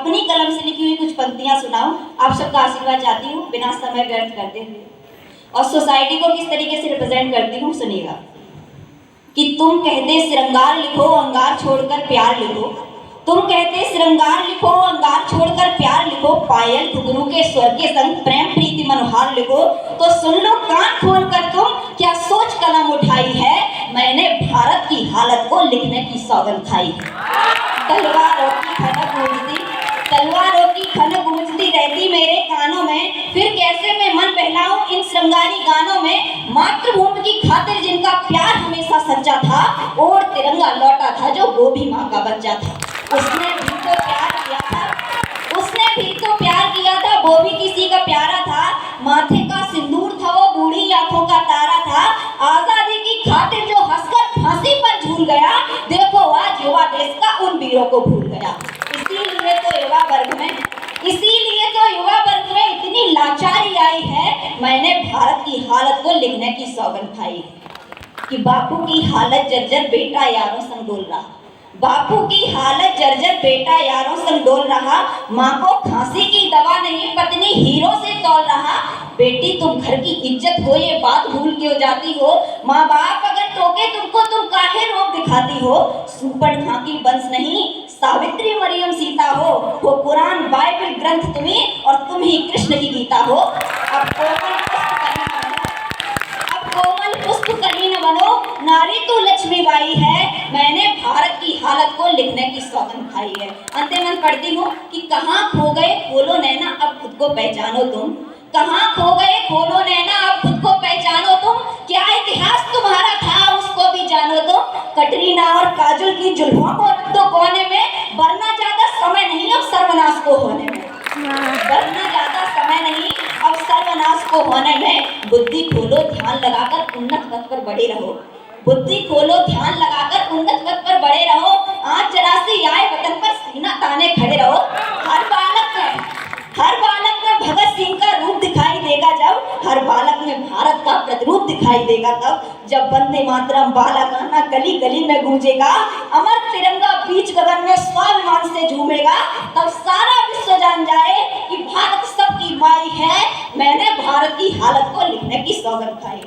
अपनी कलम से लिखी हुई कुछ पंक्तियां सुनाऊं। आप सबका आशीर्वाद चाहती हूँ बिना समय व्यर्थ करते हुए, और सोसाइटी को किस तरीके से रिप्रेजेंट करती हूँ सुनिएगा। कि तुम कहते श्रृंगार लिखो अंगार छोड़कर प्यार लिखो, तुम कहते श्रृंगार लिखो अंगार छोड़कर प्यार लिखो, पायल घुघरू के स्वर के संग प्रेम प्रीति मनोहार लिखो। तो सुन लो कान खोल कर तुम क्या सोच कलम उठाई है, मैंने भारत की हालत को लिखने की सौगंध खाई है। तलवारों की खनक गूंजती, तलवारों की खनक गूंजती रहती मेरे कानों में, फिर कैसे मैं मन बहलाऊं इन श्रृंगारी गानों में। मातृभूमि की खातिर जिनका प्यार हमेशा सच्चा था, और तिरंगा लौटा था जो वो भी माँ का बच्चा था। उसने भी तो प्यार किया था, उसने भी तो प्यार किया था, वो भी किसी का प्यारा था। माथे का सिंदूर था वो बूढ़ी आंखों का तारा था, आजादी की खातिर जो हंसकर फांसी पर झूल गया, देखो आज युवा देश का उन वीरों को भूल गया। इसीलिए तो युवा वर्ग में, इसीलिए तो युवा वर्ग में इतनी लाचारी आई है, मैंने भारत की हालत को लिखने की सौगंध खाई है। कि बापू की हालत जर्जर बेटा यारों संग डोल रहा, बापू की हालत जर्जर बेटा यारों संग डोल रहा, माँ को खांसी की दवा नहीं पत्नी हीरो से तौल रहा। बेटी तुम घर की इज्जत हो ये बात भूल क्यों जाती हो, माँ बाप अगर टोके तुमको तुम काहे रोब दिखाती हो। सुपड़ खां की वंश नहीं सावित्री मरियम सीता हो कुरान बाइबल ग्रंथ तुम्हें और तुम ही कृष्ण की गीता हो। अब कोमल पुष्प कहीं न बनो, नारी तो लक्ष्मीबाई है, मैंने भारत की हालत को लिखने की सौगंध खाई है। अंतिम में पढ़ती हूँ कि कहाँ खो गए खोलो नैना अब खुद को पहचानो तुम, कहाँ खो गए खोलो नैना अब खुद को पहचानो तुम, क्या इतिहास तुम्हारा था उसको भी जानो तुम। कटरीना और काजल की जुल्फों को रख दो कोने में, वरना ज्यादा समय नहीं अब सर्वनाश को होने में, वरना ज्यादा समय नहीं अब सर्वनाश को होने में। बुद्धि खोलो ध्यान लगाकर उन्नत पथ पर बढ़े रहो, बुद्धि खोलो ध्यान लगाकर उन्नत पथ पर बढ़े रहो। आज 84 आए वतन पर सीना ताने खड़े रहो। हर बालक में भगत सिंह का रूप दिखाई देगा जब, हर बालक में भारत का प्रतिरूप दिखाई देगा तब, जब वंदे मातरम बाला गाना गली गली में गूंजेगा, अमर तिरंगा बीच गगन में स्वाभिमान से झूमेगा, तब सारा विश्व जान जाए कि भारत सबकी माई है, मैंने भारत की हालत को लिखने की सौगंध खाई।